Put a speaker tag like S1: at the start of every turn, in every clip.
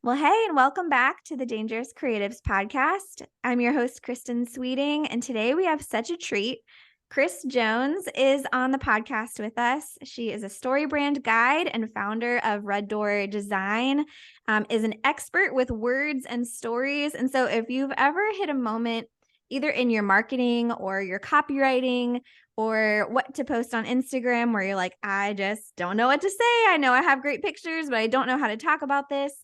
S1: Well, hey, and welcome back to the Dangerous Creatives podcast. I'm your host, Kristin Sweeting, and today we have such a treat. Kris Jones is on the podcast with us. She is a StoryBrand guide and founder of Red Door Design, is an expert with words and stories. And so if you've ever hit a moment, either in your marketing or your copywriting or what to post on Instagram, where you're like, I just don't know what to say. I know I have great pictures, but I don't know how to talk about this.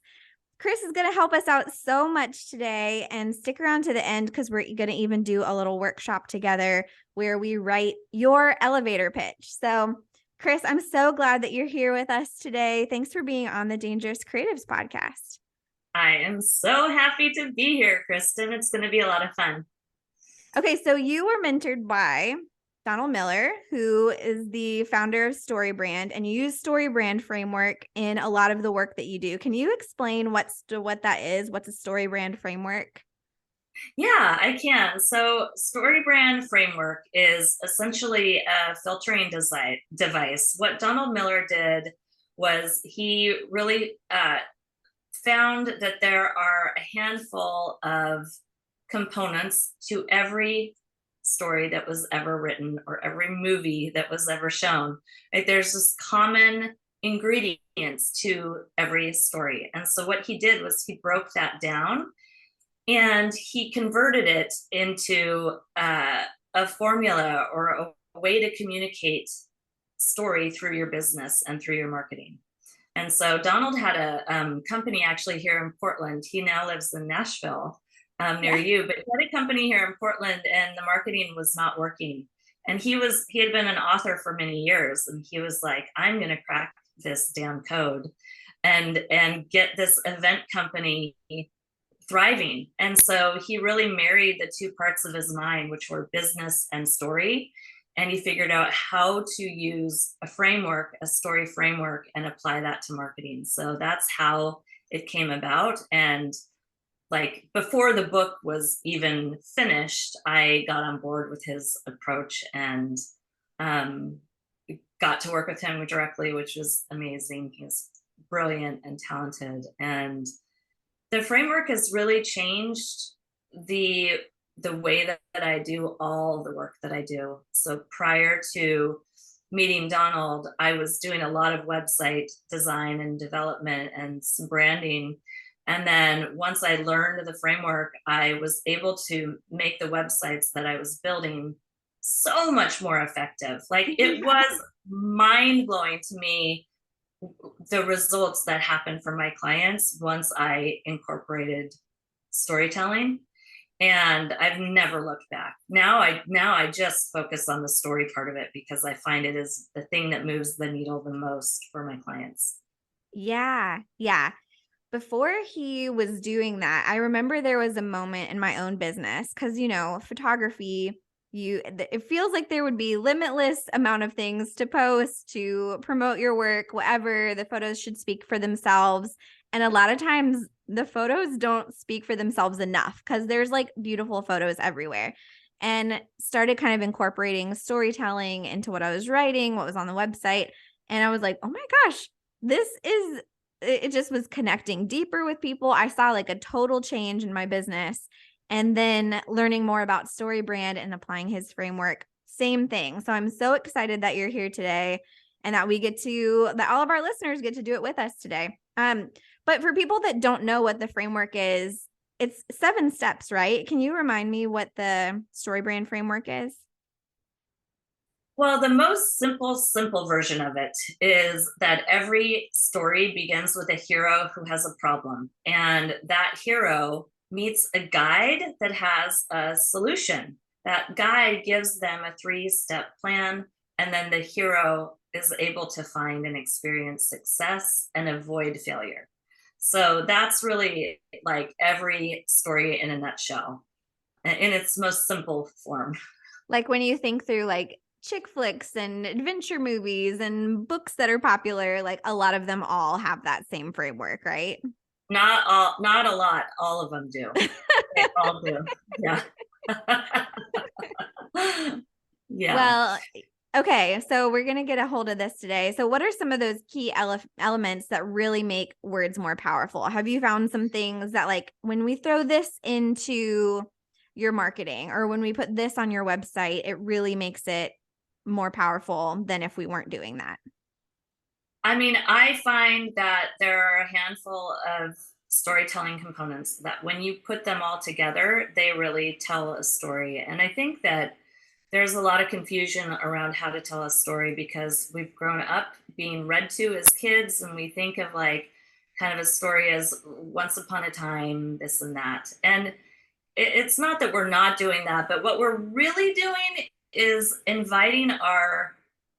S1: Kris is going to help us out so much today, and stick around to the end because we're going to even do a little workshop together where we write your elevator pitch. So, Kris, I'm so glad that you're here with us today. Thanks for being on the Dangerous Creatives podcast.
S2: I am so happy to be here, Kristin. It's going to be a lot of fun.
S1: Okay, so you were mentored by Donald Miller, who is the founder of StoryBrand, and you use StoryBrand framework in a lot of the work that you do. Can you explain what that is? What's a StoryBrand framework?
S2: Yeah, I can. So, StoryBrand framework is essentially a filtering device. What Donald Miller did was he really found that there are a handful of components to every story that was ever written or every movie that was ever shown. Right? There's just common ingredients to every story. And so what he did was he broke that down and he converted it into a formula or a way to communicate story through your business and through your marketing. And so Donald had a company actually here in Portland. He now lives in Nashville, near you, but he had a company here in Portland, and the marketing was not working. And he had been an author for many years, and he was like, I'm going to crack this damn code and get this event company thriving. And so he really married the two parts of his mind, which were business and story. And he figured out how to use a framework, a story framework, and apply that to marketing. So that's how it came about. And like before the book was even finished, I got on board with his approach and got to work with him directly, which was amazing. He's brilliant and talented. And the framework has really changed the way that I do all the work that I do. So prior to meeting Donald, I was doing a lot of website design and development and some branding. And then once I learned the framework, I was able to make the websites that I was building so much more effective. Like it was mind blowing to me the results that happened for my clients once I incorporated storytelling, and I've never looked back. Now I just focus on the story part of it because I find it is the thing that moves the needle the most for my clients.
S1: Yeah. Yeah. Before he was doing that, I remember there was a moment in my own business because, photography, it feels like there would be limitless amount of things to post to promote your work, whatever. The photos should speak for themselves. And a lot of times the photos don't speak for themselves enough because there's like beautiful photos everywhere. And started kind of incorporating storytelling into what I was writing, what was on the website. And I was like, oh my gosh, it just was connecting deeper with people. I saw like a total change in my business. And then learning more about StoryBrand and applying his framework, same thing. So I'm so excited that you're here today and that that all of our listeners get to do it with us today. But for people that don't know what the framework is, it's 7 steps, right? Can you remind me what the StoryBrand framework is?
S2: Well, the most simple version of it is that every story begins with a hero who has a problem, and that hero meets a guide that has a solution. That guide gives them a 3-step plan, and then the hero is able to find and experience success and avoid failure. So that's really like every story in a nutshell, in its most simple form.
S1: Like when you think through like chick flicks and adventure movies and books that are popular, like a lot of them all have that same framework, right?
S2: Not a lot. All of them do. They all do. Yeah. Yeah.
S1: Well, Okay, so we're going to get a hold of this today. So what are some of those key elements that really make words more powerful? Have you found some things that, like, when we throw this into your marketing or when we put this on your website, it really makes it more powerful than if we weren't doing that?
S2: I mean, I find that there are a handful of storytelling components that when you put them all together, they really tell a story. And I think that there's a lot of confusion around how to tell a story because we've grown up being read to as kids, and we think of like kind of a story as once upon a time, this and that. And it's not that we're not doing that, but what we're really doing is inviting our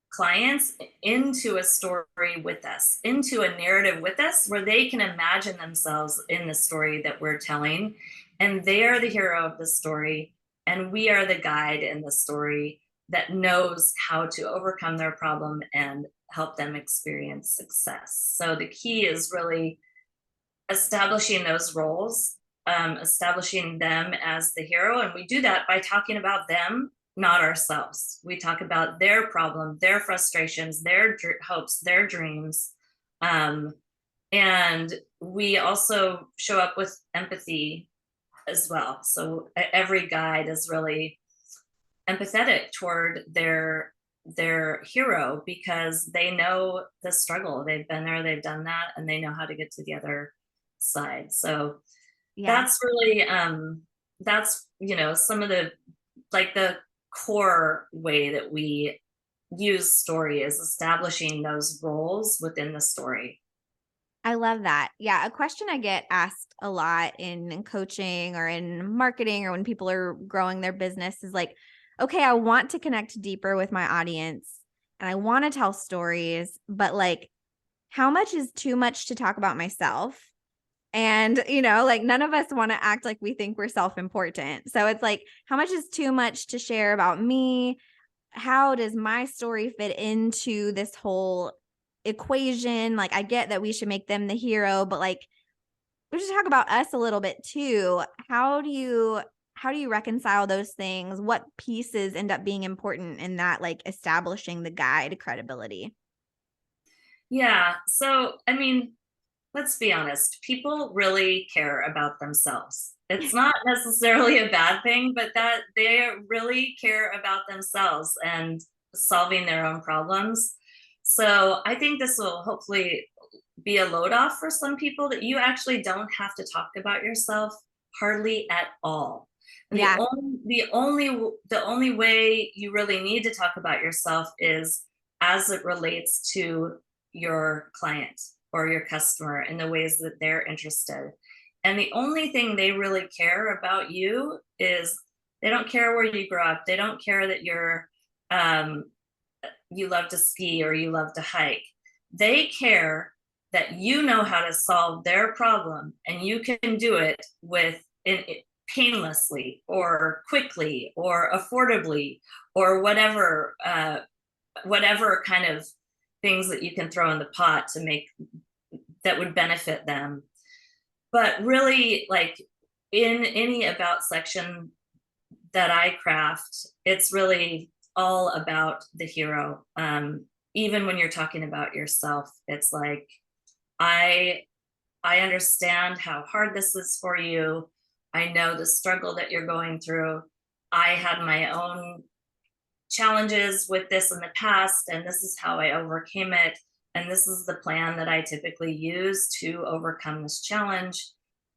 S2: clients into a story with us, into a narrative with us, where they can imagine themselves in the story that we're telling. And they are the hero of the story. And we are the guide in the story that knows how to overcome their problem and help them experience success. So the key is really establishing those roles, establishing them as the hero. And we do that by talking about them, not ourselves. We talk about their problem, their frustrations, their hopes, their dreams. Um, and we also show up with empathy as well. So every guide is really empathetic toward their hero because they know the struggle. They've been there, they've done that, and they know how to get to the other side. So
S1: Yeah.
S2: that's really that's some of the like the core way that we use story is establishing those roles within the story.
S1: I love that. Yeah, a question I get asked a lot in coaching or in marketing or when people are growing their business is like, okay, I want to connect deeper with my audience and I want to tell stories, but like, how much is too much to talk about myself? And, like none of us want to act like we think we're self-important. So it's like, how much is too much to share about me? How does my story fit into this whole equation? Like, I get that we should make them the hero, but like, we should talk about us a little bit too. How do you reconcile those things? What pieces end up being important in that, like establishing the guide credibility?
S2: Yeah. So, I mean, let's be honest, people really care about themselves. It's not necessarily a bad thing, but that they really care about themselves and solving their own problems. So I think this will hopefully be a load off for some people that you actually don't have to talk about yourself hardly at all. And
S1: Yeah.
S2: the only way you really need to talk about yourself is as it relates to your client or your customer in the ways that they're interested. And the only thing they really care about you is they don't care where you grew up. They don't care that um, you love to ski or you love to hike. They care that you know how to solve their problem and you can do it painlessly or quickly or affordably or whatever kind of things that you can throw in the pot to make that would benefit them. But really, like in any about section that I craft, it's really all about the hero. Even when you're talking about yourself, it's like I I understand how hard this is for you. I know the struggle that you're going through. I had my own challenges with this in the past, and this is how I overcame it. And this is the plan that I typically use to overcome this challenge.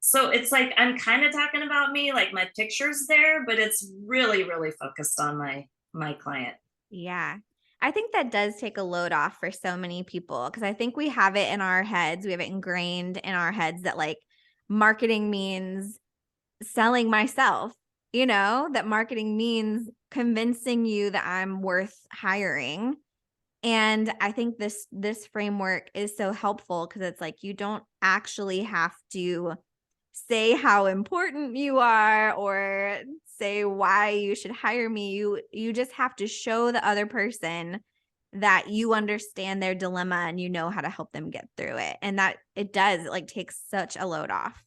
S2: So it's like I'm kind of talking about me, like my picture's there, but it's really, really focused on my client.
S1: Yeah. I think that does take a load off for so many people because I think we have it in our heads. We have it ingrained in our heads that like marketing means selling myself, that marketing means convincing you that I'm worth hiring. And I think this framework is so helpful because it's like you don't actually have to say how important you are or say why you should hire me. You just have to show the other person that you understand their dilemma and you know how to help them get through it. And that it does, it like takes such a load off.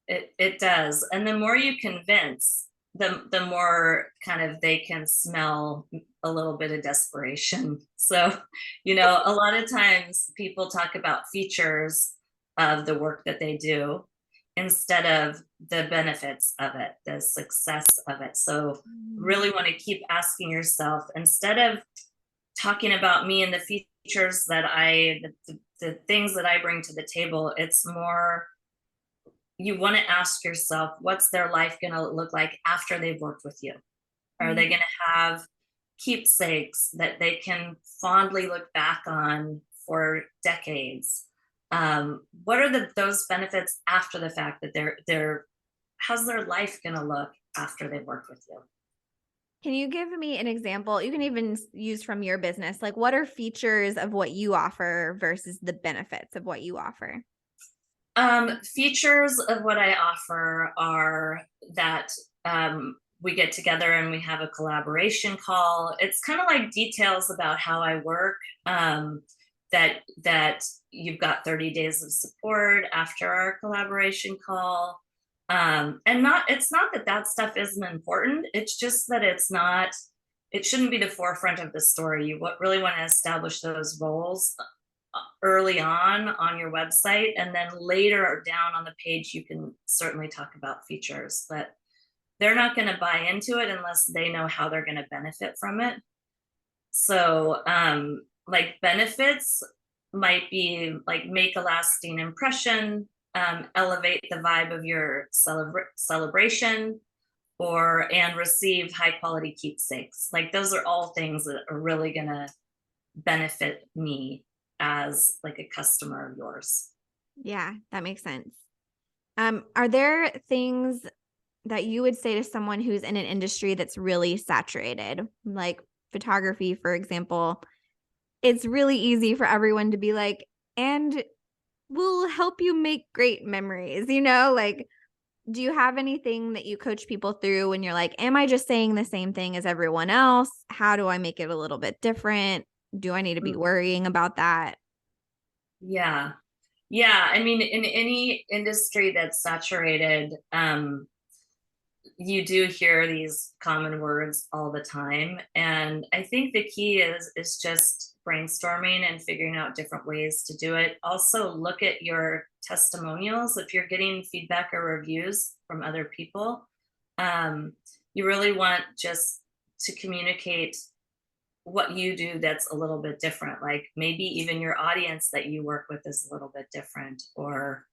S2: It does. And the more you convince, the more kind of they can smell a little bit of desperation. So, you know, a lot of times people talk about features of the work that they do instead of the benefits of it, the success of it. So really want to keep asking yourself, instead of talking about me and the features that the things that I bring to the table, it's more, you want to ask yourself, what's their life going to look like after they've worked with you? Are they going to have keepsakes that they can fondly look back on for decades? What are those benefits after the fact, that how's their life going to look after they've worked with you?
S1: Can you give me an example? You can even use from your business. Like, what are features of what you offer versus the benefits of what you offer?
S2: Features of what I offer are that we get together and we have a collaboration call. It's kind of like details about how I work. That you've got 30 days of support after our collaboration call. And it's not that that stuff isn't important. It's just that it shouldn't be the forefront of the story. You really want to establish those roles early on your website, and then later down on the page you can certainly talk about features, but they're not going to buy into it unless they know how they're going to benefit from it. So like benefits might be like, make a lasting impression, elevate the vibe of your celebration, and receive high quality keepsakes. Like those are all things that are really going to benefit me as like a customer of yours.
S1: Yeah, that makes sense. Are there things that you would say to someone who's in an industry that's really saturated, like photography, for example? It's really easy for everyone to be like, and we'll help you make great memories, like, do you have anything that you coach people through when you're like, am I just saying the same thing as everyone else? How do I make it a little bit different? Do I need to be worrying about that?
S2: Yeah. Yeah. I mean, in any industry that's saturated, you do hear these common words all the time. And I think the key is just brainstorming and figuring out different ways to do it. Also look at your testimonials. If you're getting feedback or reviews from other people, you really want just to communicate what you do that's a little bit different. Like maybe even your audience that you work with is a little bit different. Or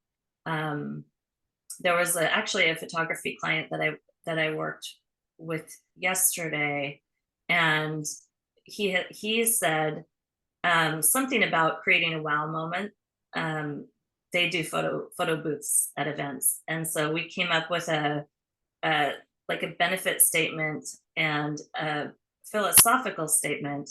S2: there was actually a photography client that I worked with yesterday, and he said something about creating a wow moment. They do photo booths at events, and so we came up with a like a benefit statement and a philosophical statement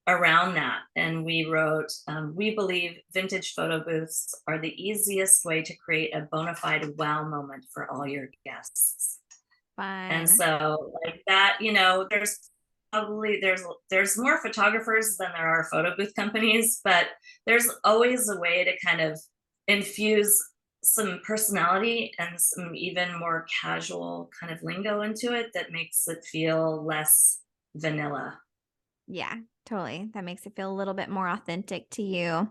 S2: around that. And we wrote, we believe vintage photo booths are the easiest way to create a bona fide wow moment for all your guests. And
S1: Fun.
S2: so like that, you know, there's more photographers than there are photo booth companies, but there's always a way to kind of infuse some personality and some even more casual kind of lingo into it that makes it feel less vanilla.
S1: Yeah, totally. That makes it feel a little bit more authentic to you.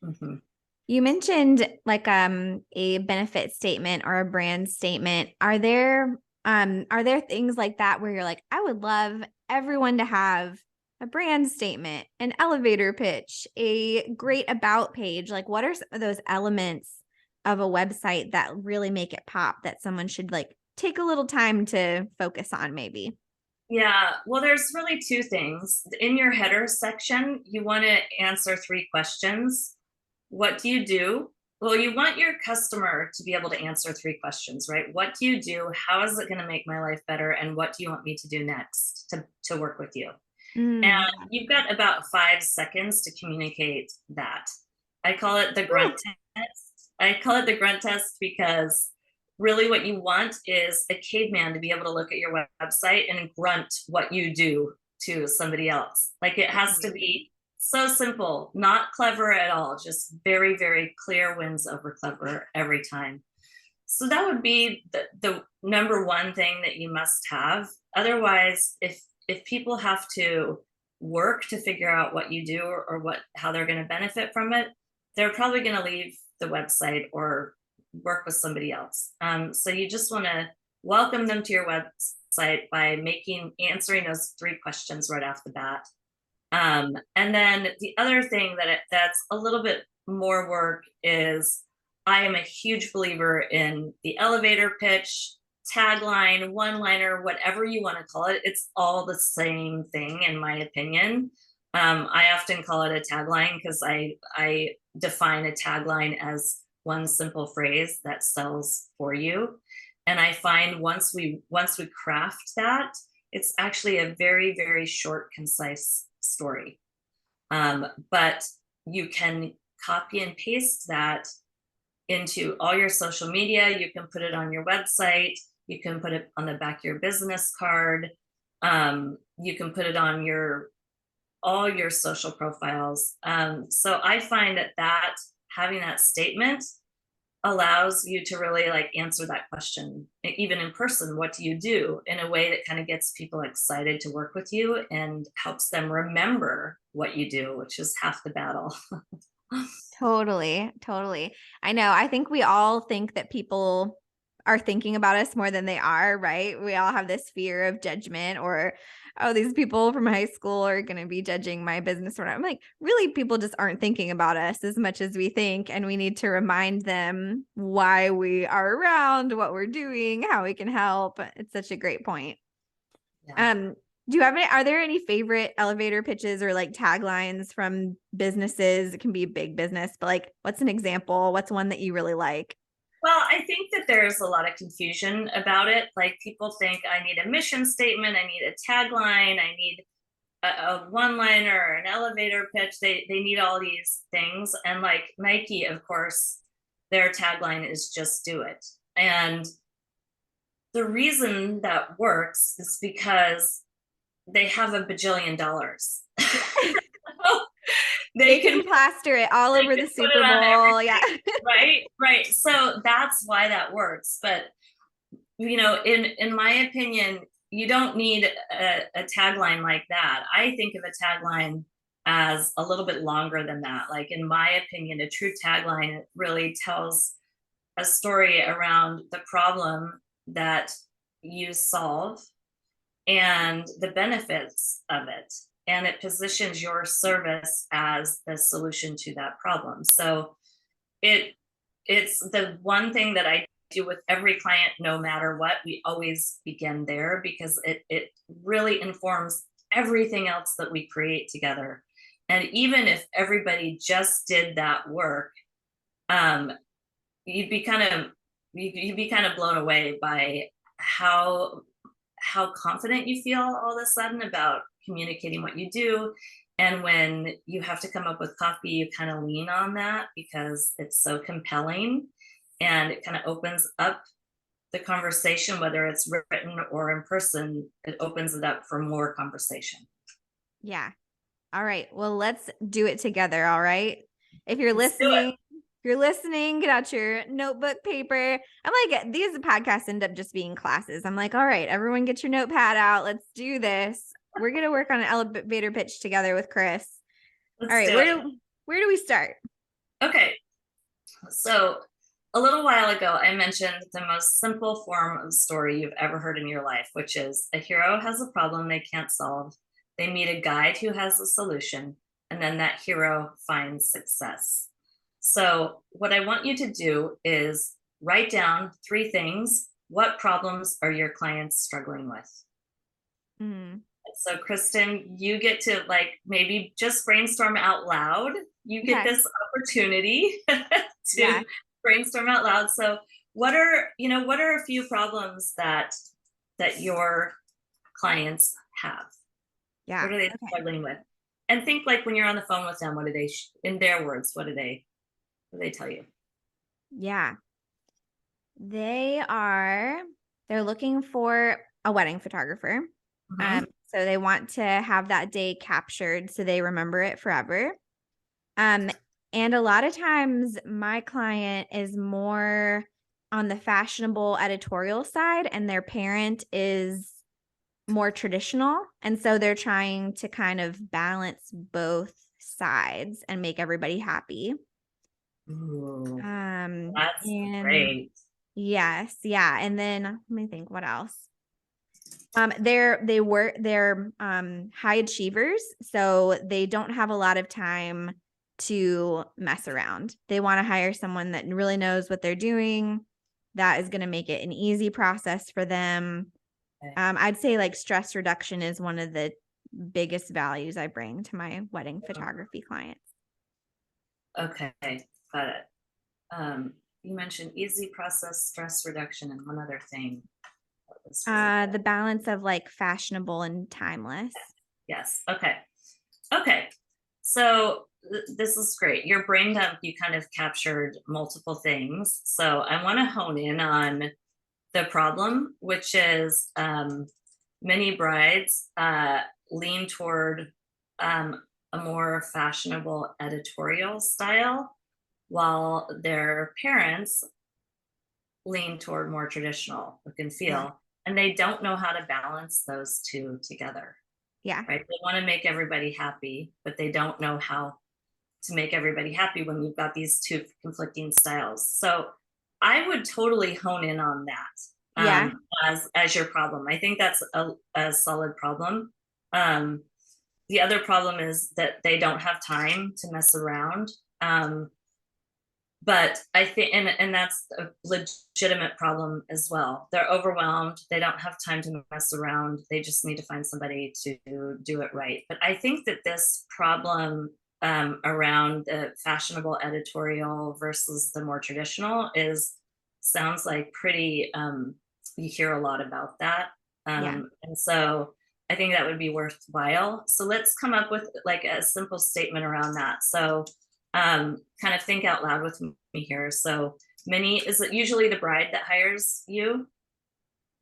S2: Mm-hmm.
S1: You mentioned like a benefit statement or a brand statement. Are there things like that where you're like, I would love everyone to have a brand statement, an elevator pitch, a great about page? Like, what are some of those elements of a website that really make it pop, that someone should like take a little time to focus on maybe?
S2: Yeah, well, there's really two things. In your header section, you want to answer three questions. What do you do? Well, you want your customer to be able to answer three questions, right? What do you do? How is it going to make my life better? And what do you want me to do next to work with you? And
S1: Mm.
S2: you've got about 5 seconds to communicate that. I call it the
S1: Woo.
S2: grunt test. I call it the grunt test because really what you want is a caveman to be able to look at your website and grunt what you do to somebody else. Like it has to be so simple, not clever at all, just very, very clear wins over clever every time. So that would be the number one thing that you must have. Otherwise, if people have to work to figure out what you do, or how they're going to benefit from it, they're probably going to leave the website or work with somebody else. So you just want to welcome them to your website by answering those 3 questions right off the bat. And then the other thing that's a little bit more work is, I am a huge believer in the elevator pitch, tagline, one-liner, whatever you want to call it. It's all the same thing, in my opinion. I often call it a tagline because I define a tagline as one simple phrase that sells for you. And I find once we craft that, it's actually a very, very short, concise story. But you can copy and paste that into all your social media. You can put it on your website. You can put it on the back of your business card. You can put it on all your social profiles. So I find that having that statement allows you to really like answer that question, even in person. What do you do, in a way that kind of gets people excited to work with you and helps them remember what you do, which is half the battle.
S1: Totally. Totally. I know. I think we all think that people are thinking about us more than they are, right? We all have this fear of judgment, or, oh, these people from high school are going to be judging my business or not. I'm like, really, people just aren't thinking about us as much as we think. And we need to remind them why we are around, what we're doing, how we can help. It's such a great point.
S2: Yeah.
S1: Do you have are there any favorite elevator pitches or like taglines from businesses? It can be a big business, but like, what's an example? What's one that you really like?
S2: Well, I think that there's a lot of confusion about it. Like, people think I need a mission statement, I need a tagline, I need a one-liner or an elevator pitch. They need all these things. And like Nike, of course, their tagline is just do it. And the reason that works is because they have a bajillion dollars.
S1: They can plaster it all over the Super Bowl. Yeah.
S2: Right. So that's why that works. But in my opinion, you don't need a tagline like that. I think of a tagline as a little bit longer than that. Like, in my opinion, a true tagline really tells a story around the problem that you solve and the benefits of it. And it positions your service as the solution to that problem. So it's the one thing that I do with every client, no matter what. We always begin there because it really informs everything else that we create together. And even if everybody just did that work, you'd be kind of blown away by how confident you feel all of a sudden about communicating what you do. And when you have to come up with copy, you kind of lean on that because it's so compelling, and it kind of opens up the conversation, whether it's written or in person. It opens it up for more conversation.
S1: Yeah. All right. Well, let's do it together. All right. If you're
S2: Let's do it.
S1: listening, get out your notebook, paper. I'm like, these podcasts end up just being classes. I'm like, all right, everyone get your notepad out. Let's do this. We're going to work on an elevator pitch together with Kris. All right. Where do we start?
S2: Okay. So a little while ago, I mentioned the most simple form of story you've ever heard in your life, which is a hero has a problem they can't solve. They meet a guide who has a solution, and then that hero finds success. So what I want you to do is write down 3 things. What problems are your clients struggling with?
S1: Mm.
S2: So Kristin, you get to maybe just brainstorm out loud. You get this opportunity to brainstorm out loud. So what are a few problems that your clients have?
S1: Yeah.
S2: What are they struggling with? And think, like, when you're on the phone with them, what do they, in their words, what do they tell you?
S1: Yeah. They're looking for a wedding photographer.
S2: Mm-hmm.
S1: So they want to have that day captured so they remember it forever. And a lot of times my client is more on the fashionable editorial side, and their parent is more traditional. And so they're trying to kind of balance both sides and make everybody happy.
S2: Ooh,
S1: And
S2: that's great.
S1: yes, yeah. And then let me think what else. They're high achievers, so they don't have a lot of time to mess around. They want to hire someone that really knows what they're doing. That is going to make it an easy process for them.
S2: Okay.
S1: I'd say like stress reduction is one of the biggest values I bring to my wedding photography clients.
S2: Okay, got it. You mentioned easy process, stress reduction, and one other thing. That was really
S1: The balance of like fashionable and timeless.
S2: yes. Okay. Okay. So this is great. Your brain dump, you kind of captured multiple things. So I want to hone in on the problem, which is many brides lean toward a more fashionable editorial style, while their parents lean toward more traditional look and
S1: Yeah.
S2: feel. And they don't know how to balance those two together,
S1: Yeah.
S2: right? They want to make everybody happy, but they don't know how to make everybody happy when you've got these two conflicting styles. So I would totally hone in on that
S1: Yeah.
S2: as your problem. I think that's a solid problem. The other problem is that they don't have time to mess around. But I think, and that's a legitimate problem as well. They're overwhelmed. They don't have time to mess around. They just need to find somebody to do it right. But I think that this problem around the fashionable editorial versus the more traditional is sounds like pretty. You hear a lot about that,
S1: Yeah.
S2: and so I think that would be worthwhile. So let's come up with like a simple statement around that. So kind of think out loud with me here. So is it usually the bride that hires you?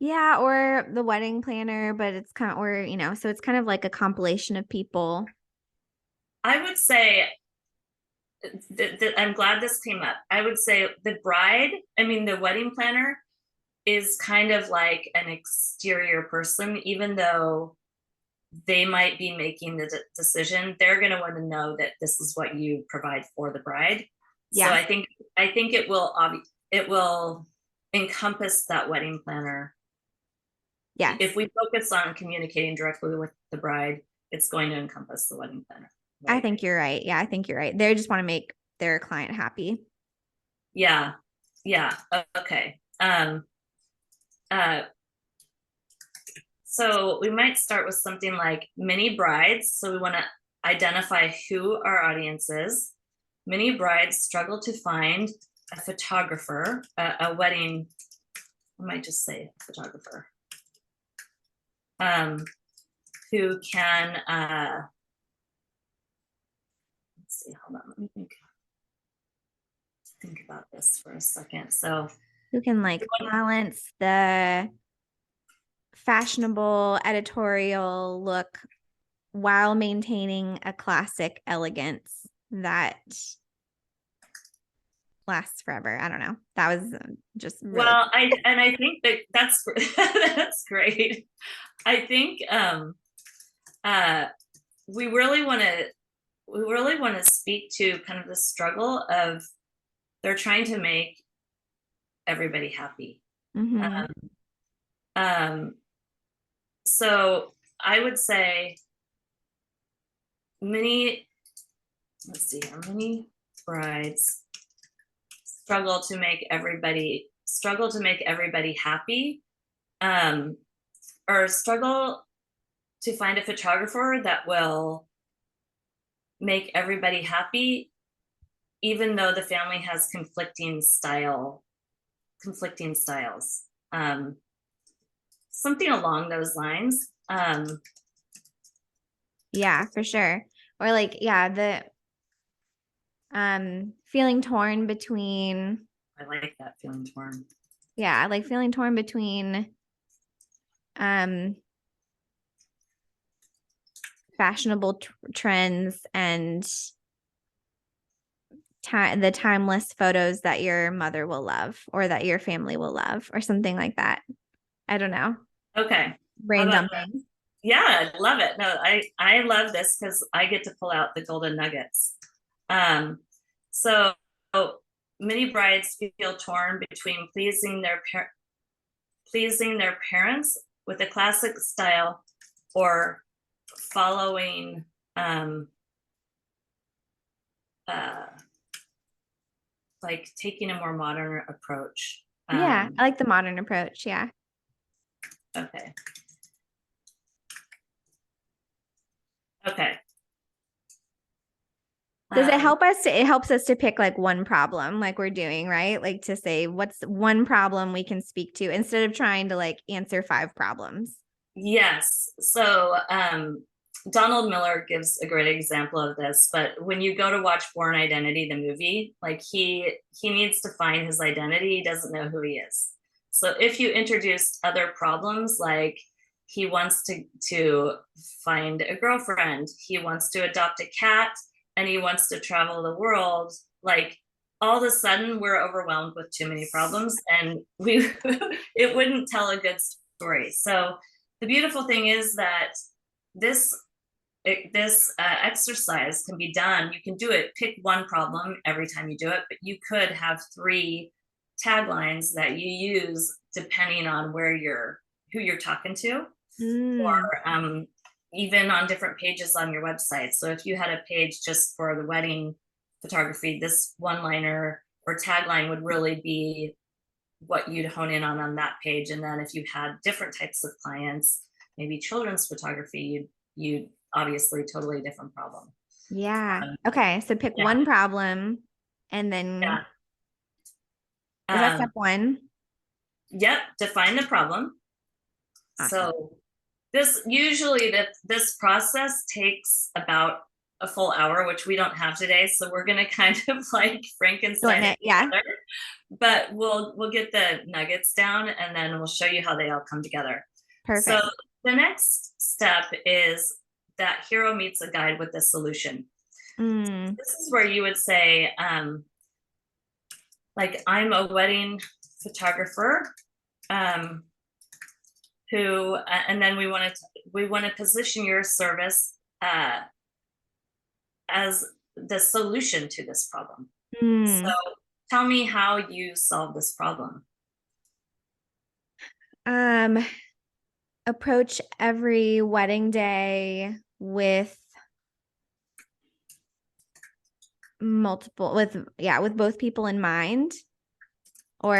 S1: Yeah, or the wedding planner, but it's kind of, or, so it's kind of like a compilation of people.
S2: I would say I'm glad this came up. I would say the bride, I mean, the wedding planner is kind of like an exterior person, even though they might be making the decision. They're going to want to know that this is what you provide for the bride. So
S1: Yeah.
S2: I think it will encompass that wedding planner.
S1: Yes.
S2: If we focus on communicating directly with the bride, it's going to encompass the wedding planner,
S1: I
S2: right?
S1: think you're right. Yeah, I think you're right. They just want to make their client happy.
S2: Yeah. Yeah. Okay. Uh, so we might start with something like many brides. So we want to identify who our audience is. Many brides struggle to find a photographer, a wedding, I might just say photographer, who can, let's see, hold on, let me think about this for a second. So
S1: Who can like balance the fashionable editorial look while maintaining a classic elegance that lasts forever. I don't know. That was just really
S2: well, I think that that's that's great. I think uh, we really want to speak to kind of the struggle of they're trying to make everybody happy.
S1: mm-hmm.
S2: Um, um, so I would say many, let's see how many brides struggle to make everybody happy, or struggle to find a photographer that will make everybody happy, even though the family has conflicting styles. Something along those lines.
S1: Yeah, for sure. Or like, yeah, the feeling torn between,
S2: I like that, feeling torn.
S1: yeah, like feeling torn between um fashionable trends and the timeless photos that your mother will love or that your family will love or something like that. I don't know.
S2: Okay. How
S1: brain
S2: about
S1: dumping.
S2: yeah, I love it. No, I love this because I get to pull out the golden nuggets. So many brides feel torn between pleasing their parents with a classic style or following uh, like taking a more modern approach.
S1: Yeah, I like the modern approach. Yeah.
S2: Okay. Okay.
S1: Does it help us it helps us to pick like one problem like we're doing, right? Like to say what's one problem we can speak to instead of trying to like answer 5 problems.
S2: Yes. So Donald Miller gives a great example of this, but when you go to watch Born Identity, the movie, like he needs to find his identity. He doesn't know who he is. So if you introduce other problems, like he wants to find a girlfriend, he wants to adopt a cat, and he wants to travel the world, like all of a sudden we're overwhelmed with too many problems, and we it wouldn't tell a good story. So the beautiful thing is that this this exercise can be done. You can do it, pick one problem every time you do it, but you could have 3 taglines that you use depending on who you're talking to,
S1: Mm.
S2: or even on different pages on your website. So if you had a page just for the wedding photography, this one-liner or tagline would really be what you'd hone in on that page. And then if you had different types of clients, maybe children's photography, you'd obviously totally different problem.
S1: Yeah. Okay. So pick
S2: Yeah,
S1: one problem and then
S2: yeah.
S1: is that step
S2: Um,
S1: 1?
S2: yep, define the problem.
S1: Awesome.
S2: So this process takes about a full hour, which we don't have today. So we're gonna kind of like
S1: Shorten
S2: Frankenstein it
S1: it. Yeah.
S2: together, but we'll get the nuggets down and then we'll show you how they all come together. So
S1: Perfect.
S2: the next step is that hero meets a guide with a solution.
S1: Mm.
S2: This is where you would say, like, I'm a wedding photographer, um, who, and then we want to position your service as the solution to this problem. So
S1: Mm.
S2: tell me how you solve this problem.
S1: Um, approach every wedding day with with both people in mind, or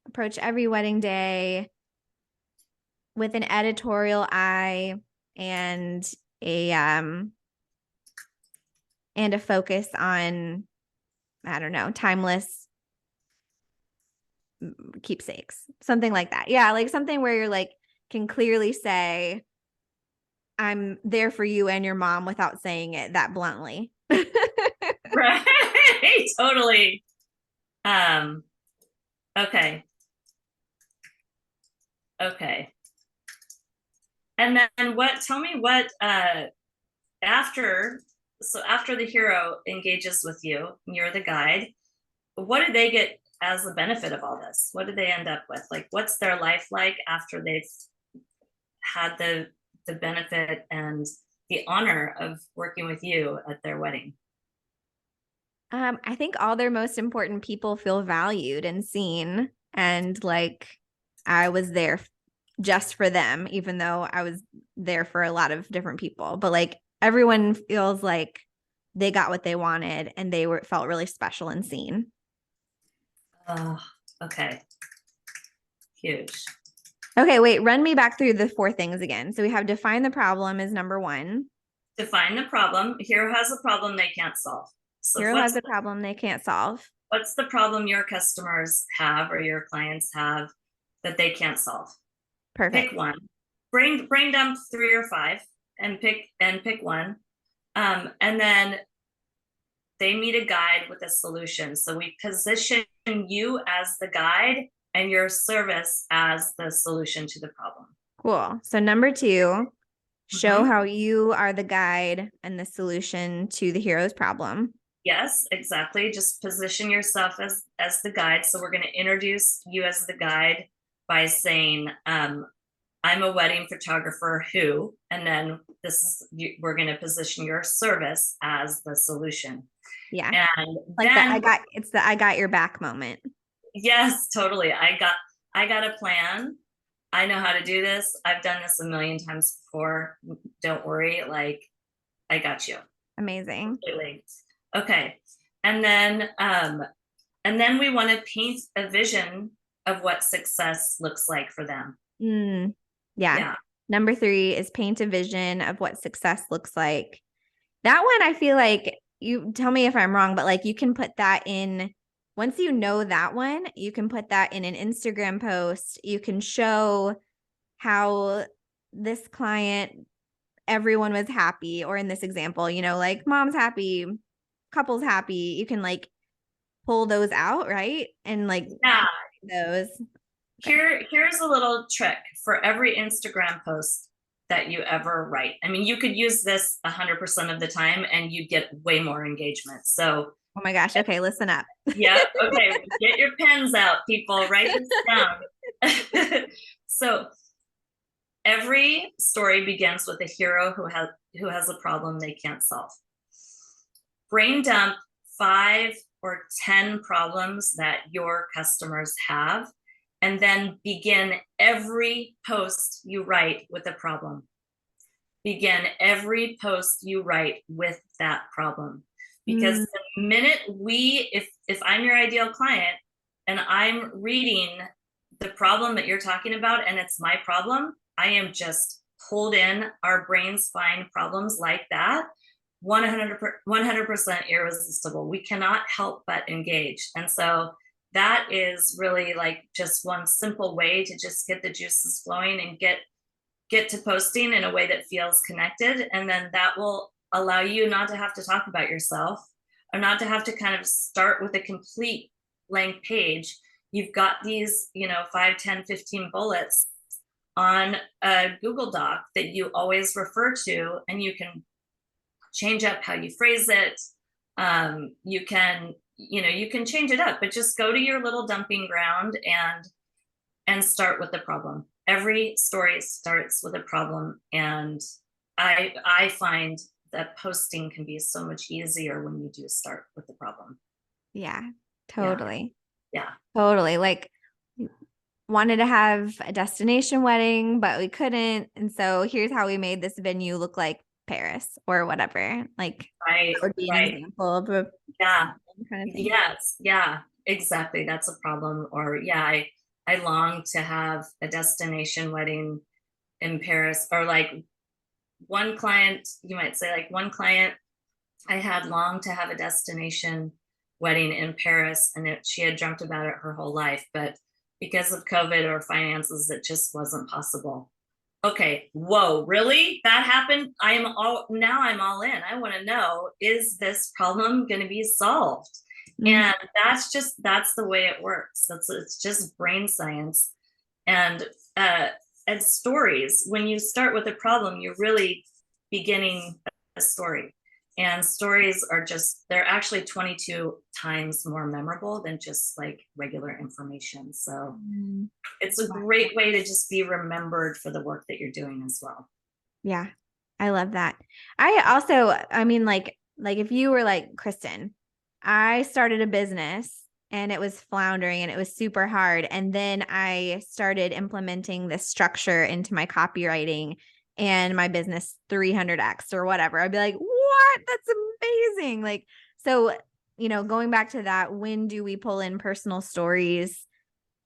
S1: approach every wedding day with an editorial eye and a and a focus on, I don't know, timeless keepsakes, something like that. Yeah, like something where you're like can clearly say I'm there for you and your mom without saying it that bluntly.
S2: Right. Totally. Um, okay. Okay. And then tell me what, after, so after the hero engages with you and you're the guide, what do they get as the benefit of all this? What do they end up with? Like, what's their life like after they've had the benefit and the honor of working with you at their wedding?
S1: I think all their most important people feel valued and seen, and like I was there just for them, even though I was there for a lot of different people. But like everyone feels like they got what they wanted and they felt really special and seen.
S2: Oh, okay. Huge.
S1: Okay, wait, run me back through the 4 things again. So we have define the problem is number 1.
S2: Define the problem. Hero has a problem they can't solve. So
S1: Hero has a problem they can't solve.
S2: what's the problem your customers have or your clients have that they can't solve? Pick
S1: Perfect.
S2: one. Brain dump 3 or 5 and pick one. And then they meet a guide with a solution. So we position you as the guide and your service as the solution to the problem.
S1: Cool. So number 2, show
S2: Mhm.
S1: how you are the guide and the solution to the hero's problem.
S2: Yes, exactly. Just position yourself as the guide. So we're going to introduce you as the guide by saying, I'm a wedding photographer who, and then we're going to position your service as the solution.
S1: Yeah.
S2: And
S1: Like
S2: then,
S1: it's the I got your back moment.
S2: yes, totally. I got a plan. I know how to do this. I've done this a million times before. Don't worry. Like, I got you.
S1: Amazing.
S2: Completely. Okay. And then we want to paint a vision of what success looks like for them.
S1: Yeah.
S2: Yeah.
S1: Number 3 is paint a vision of what success looks like. That one, I feel like, you tell me if I'm wrong, but like you can put that in, once you know that one, you can put that in an Instagram post. You can show how this client, everyone was happy, or in this example, like mom's happy, couple's happy. You can like pull those out, right? And like
S2: Yeah.
S1: those.
S2: Here's a little trick for every Instagram post that you ever write. I mean, you could use this 100% of the time and you'd get way more engagement. So,
S1: Oh my gosh. Okay, listen up.
S2: yeah, okay, get your pens out, people, write this down. So, every story begins with a hero who has a problem they can't solve. Brain dump 5 or 10 problems that your customers have, and then begin every post you write with a problem. Begin every post you write with that problem. Because the minute if I'm your ideal client and I'm reading the problem that you're talking about and it's my problem, I am just pulled in. Our brains find problems like that 100% irresistible. We cannot help but engage. And so that is really like just one simple way to just get the juices flowing and get to posting in a way that feels connected. And then that will allow you not to have to talk about yourself, or not to have to kind of start with a complete blank page. You've got these, 5, 10, 15 bullets on a Google Doc that you always refer to, and you can change up how you phrase it. You can change it up, but just go to your little dumping ground and start with the problem. Every story starts with a problem, and I find that posting can be so much easier when you do start with the problem.
S1: Yeah, totally.
S2: Yeah.
S1: Totally. Like, wanted to have a destination wedding, but we couldn't. And so here's how we made this venue look like Paris or whatever. Like,
S2: Right.
S1: that would be an example of a
S2: yeah.
S1: kind of thing.
S2: Yes. Yeah, exactly. That's a problem. Or yeah, I long to have a destination wedding in Paris. Or like one client, you might say, like one client I had longed to have a destination wedding in Paris, and she had dreamt about it her whole life, but because of COVID or finances, it just wasn't possible. Okay, whoa, really? That happened? I'm all in. I want to know, is this problem going to be solved? And that's the way it works. It's just brain science. And stories, when you start with a problem, you're really beginning a story. And stories they're actually 22 times more memorable than just like regular information. So it's a great way to just be remembered for the work that you're doing as well.
S1: Yeah, I love that. I mean, like if you were like, Kristin, I started a business and it was floundering and it was super hard. And then I started implementing this structure into my copywriting and my business 300x or whatever. I'd be like, what? That's amazing. Like, so, going back to that, when do we pull in personal stories?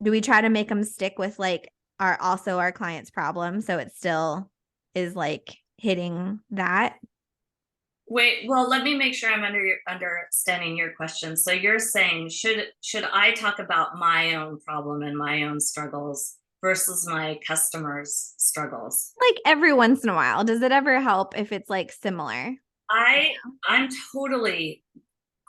S1: Do we try to make them stick with like our client's problem? So it still is like hitting that.
S2: Wait, well, let me make sure I'm understanding your question. So you're saying, should I talk about my own problem and my own struggles versus my customers' struggles?
S1: Like every once in a while. Does it ever help if it's like similar?
S2: I'm totally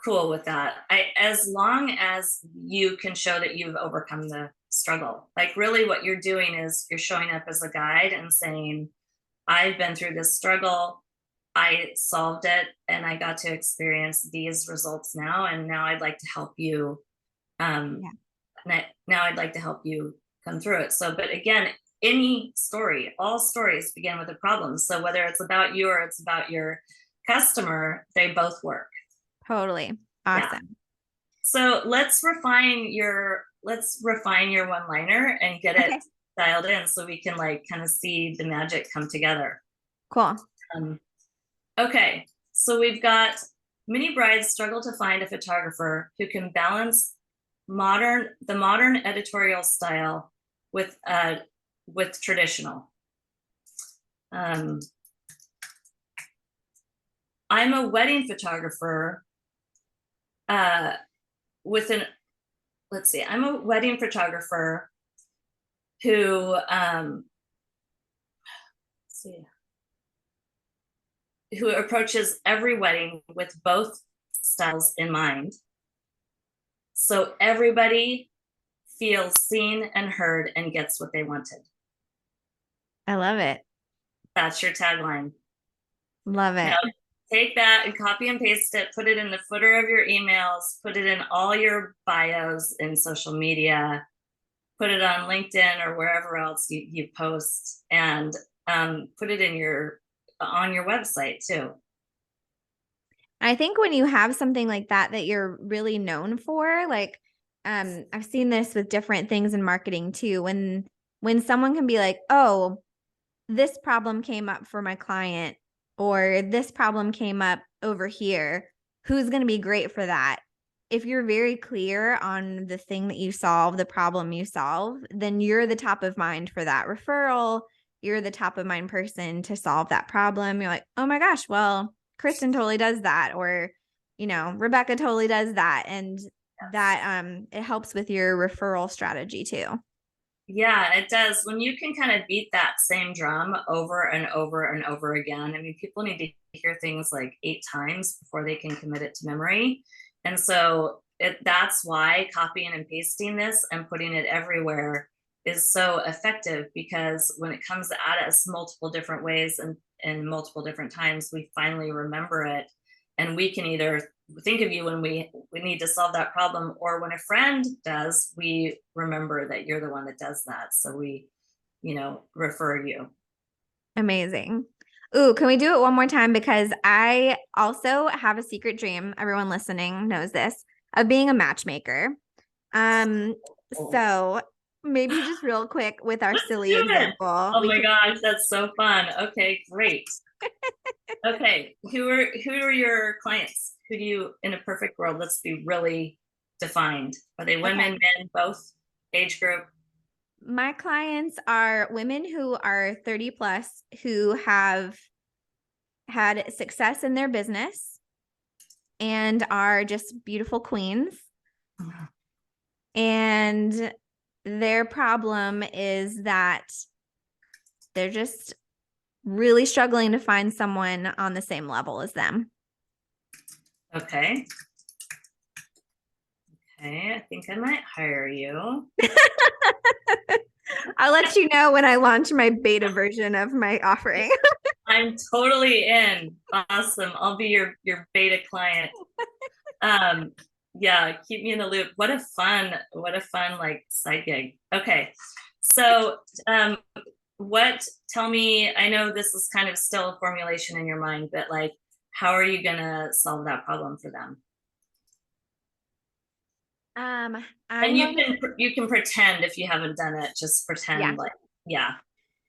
S2: cool with that. As long as you can show that you've overcome the struggle. Like really what you're doing is you're showing up as a guide and saying, I've been through this struggle. I solved it and I got to experience these results now. And now I'd like to help you. Now I'd like to help you come through it. So, but again, any story, all stories begin with a problem. So whether it's about you or it's about your customer, they both work.
S1: Totally.
S2: Yeah.
S1: Awesome.
S2: So let's refine your one-liner and get
S1: Okay.
S2: it dialed in so we can like kind of see the magic come together.
S1: Cool.
S2: Okay. So we've got many brides struggle to find a photographer who can balance the modern editorial style with traditional. I'm a wedding photographer with an, let's see, I'm a wedding photographer who, let's see, who approaches every wedding with both styles in mind. So everybody feels seen and heard and gets what they wanted.
S1: I love it.
S2: That's your tagline.
S1: Love it.
S2: Now, take that and copy and paste it, put it in the footer of your emails, put it in all your bios in social media, put it on LinkedIn or wherever else you post, and put it in on your website too.
S1: I think when you have something like that you're really known for, like, I've seen this with different things in marketing too. When someone can be like, oh, this problem came up for my client, or this problem came up over here, who's going to be great for that? If you're very clear on the thing that you solve, the problem you solve, then you're the top of mind for that referral. You're the top of mind person to solve that problem. You're like, oh my gosh, well, Kristin totally does that. Or, Rebecca totally does that. And that it helps with your referral strategy too.
S2: Yeah, it does. When you can kind of beat that same drum over and over and over again, I mean, people need to hear things like 8 times before they can commit it to memory. And so that's why copying and pasting this and putting it everywhere is so effective, because when it comes at us multiple different ways and multiple different times, we finally remember it. And we can either think of you when we need to solve that problem, or when a friend does, we remember that you're the one that does that. So we, refer you.
S1: Amazing. Ooh, can we do it one more time? Because I also have a secret dream. Everyone listening knows this, of being a matchmaker. So maybe just real quick with our silly example.
S2: Oh my gosh, that's so fun. Okay, great. Okay, who are your clients? Who do you, in a perfect world, let's be really defined. Are they women, men, both, age group?
S1: My clients are women who are 30 plus, who have had success in their business and are just beautiful queens. And their problem is that they're just really struggling to find someone on the same level as them.
S2: Okay. Okay, I think I might hire you.
S1: I'll let you know when I launch my beta version of my offering.
S2: I'm totally in. Awesome. I'll be your beta client. Yeah, keep me in the loop. What a fun like side gig. Okay. So tell me, I know this is kind of still a formulation in your mind, but like, how are you gonna solve that problem for them? And you can pretend, if you haven't done it, just pretend yeah.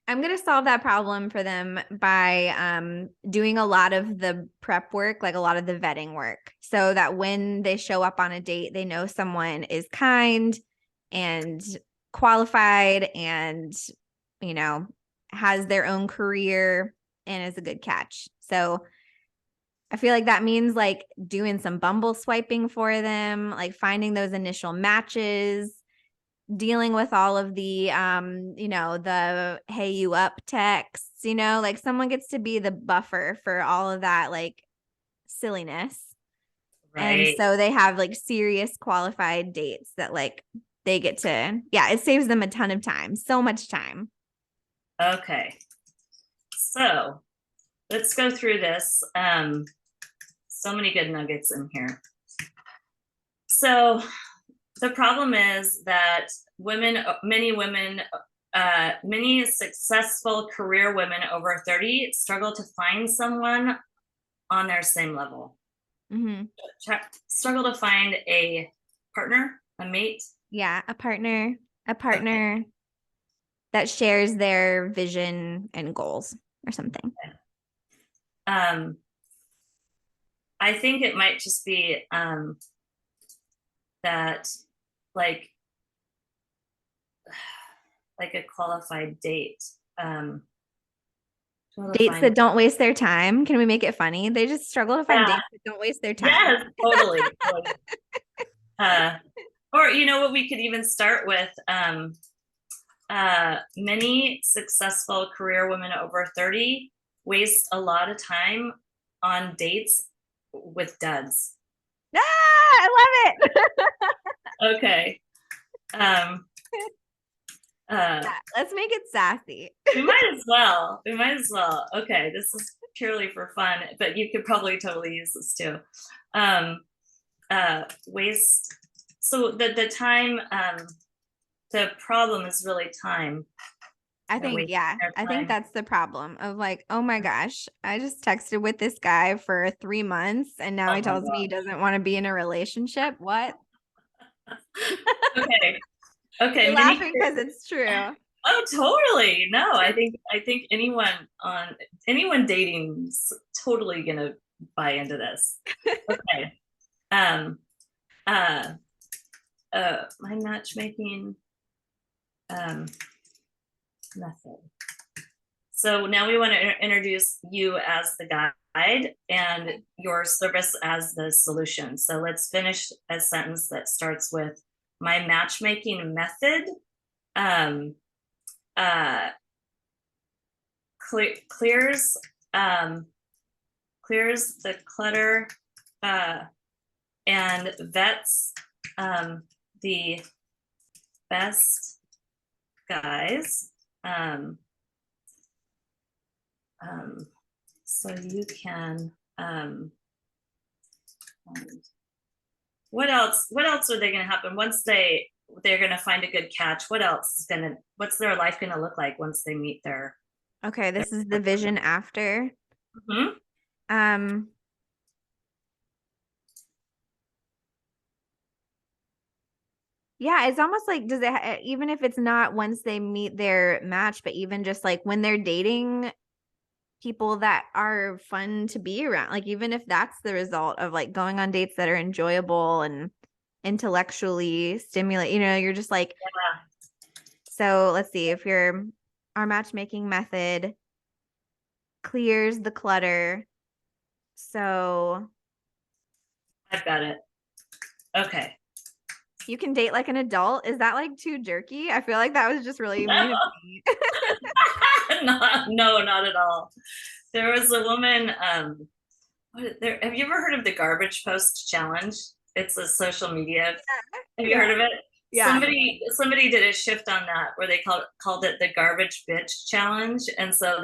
S1: I'm going to solve that problem for them by doing a lot of the prep work, like a lot of the vetting work, so that when they show up on a date, they know someone is kind and qualified and, has their own career and is a good catch. So I feel like that means like doing some Bumble swiping for them, like finding those initial matches, dealing with all of the the hey you up texts, like someone gets to be the buffer for all of that like silliness. Right. And so they have like serious qualified dates that like they get to, it saves them a ton of time, so much time.
S2: Okay. So let's go through this. So many good nuggets in here. So the problem is that many women Many successful career women over 30 struggle to find someone on their same level.
S1: Mm-hmm.
S2: Struggle to find a partner, a mate.
S1: Yeah, a partner that shares their vision and goals or something.
S2: I think it might just be that like a qualified date.
S1: Dates that don't waste their time. Can we make it funny? They just struggle to find dates that don't waste their time.
S2: Yes, totally. Or what we could even start with, many successful career women over 30 waste a lot of time on dates with duds.
S1: Ah, I love
S2: it. Okay.
S1: Let's make it sassy.
S2: We might as well. Okay, this is purely for fun, but you could probably totally use this too. Waste. So the time, the problem is really time.
S1: I think that's the problem of like, oh my gosh, I just texted with this guy for 3 months and now he tells me he doesn't want to be in a relationship. What?
S2: Okay.
S1: You're laughing because it's true.
S2: Oh, totally. No, I think anyone dating's totally gonna buy into this. Okay. My matchmaking method. So now we want to introduce you as the guide and your service as the solution. So let's finish a sentence that starts with my matchmaking method clears the clutter and vets the best guys so you can what else are they going to happen once they're going to find a good catch? What's their life going to look like once they meet their
S1: this is the vision after.
S2: Mm-hmm.
S1: Yeah, it's almost like, does it, even if it's not once they meet their match, but even just like when they're dating people that are fun to be around, like even if that's the result of like going on dates that are enjoyable and intellectually stimulate, you're just like, yeah. So let's see, if our matchmaking method clears the clutter. So
S2: I've got it. Okay.
S1: You can date like an adult. Is that like too jerky? I feel like that was just really mean of me.
S2: No, not at all. There was a woman, have you ever heard of the garbage post challenge? It's a social media. Have you heard of it? Yeah. Somebody did a shift on that where they called it the garbage bitch challenge. And so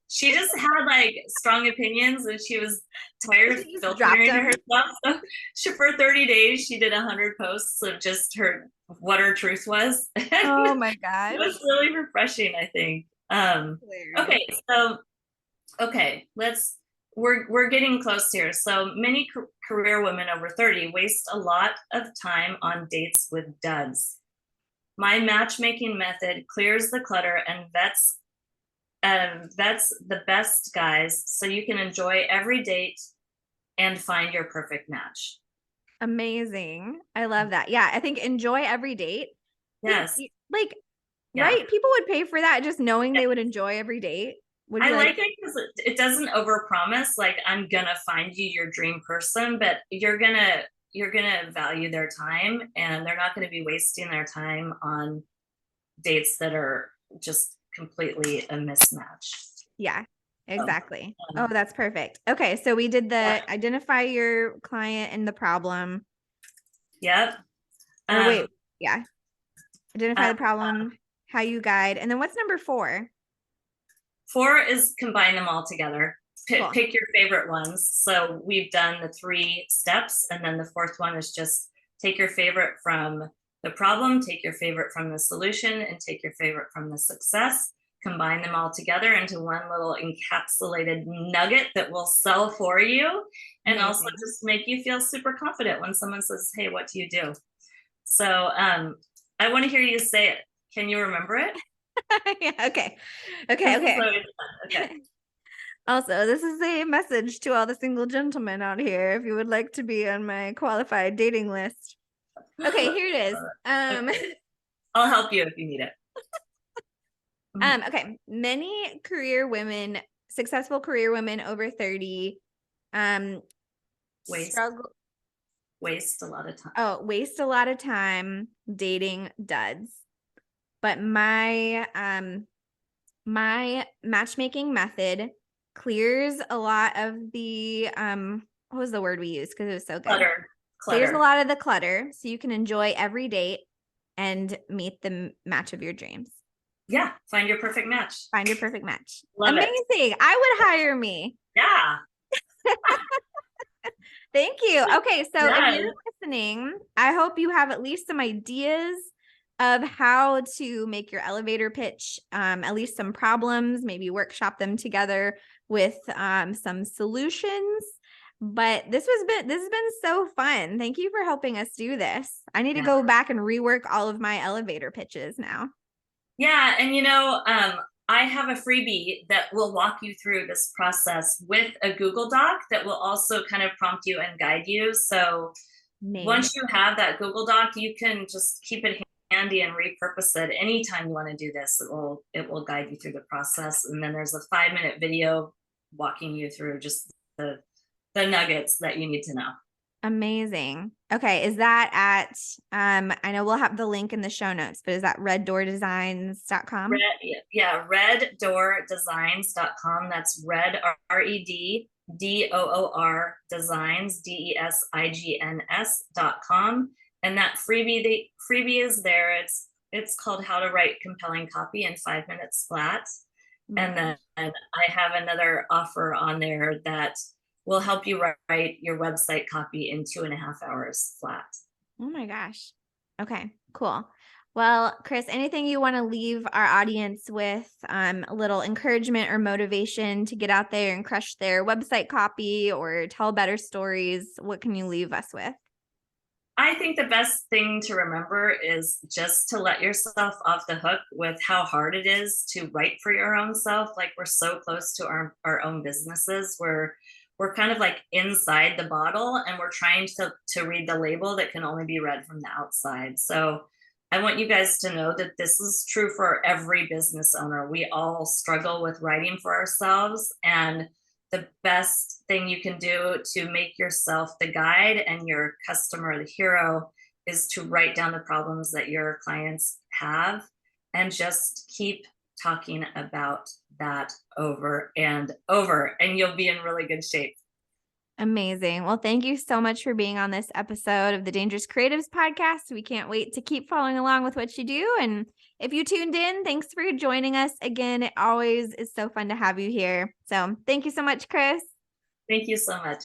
S2: she just had like strong opinions and she was tired of filtering herself. So for 30 days, she did 100 posts of just what her truth was.
S1: Oh my gosh.
S2: It was really refreshing, I think. Okay, so we're getting close here. So many career women over 30 waste a lot of time on dates with duds. My matchmaking method clears the clutter and vets the best guys so you can enjoy every date and find your perfect match.
S1: Amazing. I love that. Yeah, I think enjoy every date.
S2: Yes.
S1: Right? People would pay for that just knowing they would enjoy every date.
S2: I like it because it doesn't overpromise like I'm gonna find you your dream person, but you're gonna value their time and they're not gonna be wasting their time on dates that are just completely a mismatch.
S1: Yeah, exactly. Oh, that's perfect. Okay, so we did the identify your client and the problem.
S2: Yep.
S1: Identify the problem, how you guide, and then what's number 4?
S2: 4 is combine them all together. Pick your favorite ones. So we've done the 3 steps, and then the 4th one is just take your favorite from the problem, take your favorite from the solution, and take your favorite from the success, combine them all together into one little encapsulated nugget that will sell for you, and also
S1: Amazing.
S2: just make you feel super confident when someone says, hey, what do you do? So I want to hear you say it. Can you remember it?
S1: Yeah, okay.
S2: This is always fun. Okay.
S1: Also, this is a message to all the single gentlemen out here. If you would like to be on my qualified dating list. Okay, here it is.
S2: Okay. I'll help you if you need it.
S1: Okay. Many successful career women over 30,
S2: Waste a lot of time.
S1: Oh, waste a lot of time dating duds. But my matchmaking method clears a lot of the what was the word we used, because it was so good?
S2: Clutter.
S1: Clears a lot of the clutter so you can enjoy every date and meet the match of your dreams.
S2: Yeah, find your perfect match.
S1: Find your perfect match.
S2: Love
S1: Amazing.
S2: it.
S1: I would hire me.
S2: Yeah.
S1: Thank you. Okay, so
S2: Yes.
S1: if you're listening, I hope you have at least some ideas of how to make your elevator pitch, at least some problems, maybe workshop them together with some solutions. But this has been so fun. Thank you for helping us do this. I need to go back and rework all of my elevator pitches now.
S2: Yeah, and I have a freebie that will walk you through this process with a Google Doc that will also kind of prompt you and guide you. So once you have that Google Doc, you can just keep it handy and repurpose it anytime you want to do this. It will guide you through the process. And then there's a 5-minute video walking you through just the nuggets that you need to know.
S1: Amazing. Okay. Is that at, I know we'll have the link in the show notes, but is that reddoordesigns.com?
S2: Reddoordesigns.com. That's red, REDDOOR designs, DESIGNS.com. And that freebie is there. It's called How to Write Compelling Copy in 5 Minutes Flat. And then I have another offer on there that will help you write your website copy in 2.5 hours flat.
S1: Oh my gosh. Okay, cool. Well, Kris, anything you want to leave our audience with, a little encouragement or motivation to get out there and crush their website copy or tell better stories? What can you leave us with?
S2: I think the best thing to remember is just to let yourself off the hook with how hard it is to write for your own self. Like, we're so close to our own businesses. We're kind of like inside the bottle, and we're trying to read the label that can only be read from the outside. So I want you guys to know that this is true for every business owner. We all struggle with writing for ourselves, and the best thing you can do to make yourself the guide and your customer the hero is to write down the problems that your clients have and just keep talking about that over and over, and you'll be in really good shape.
S1: Amazing. Well, thank you so much for being on this episode of the Dangerous Creatives podcast. We can't wait to keep following along with what you do. And if you tuned in, thanks for joining us again. It always is so fun to have you here. So thank you so much, Kris.
S2: Thank you so much.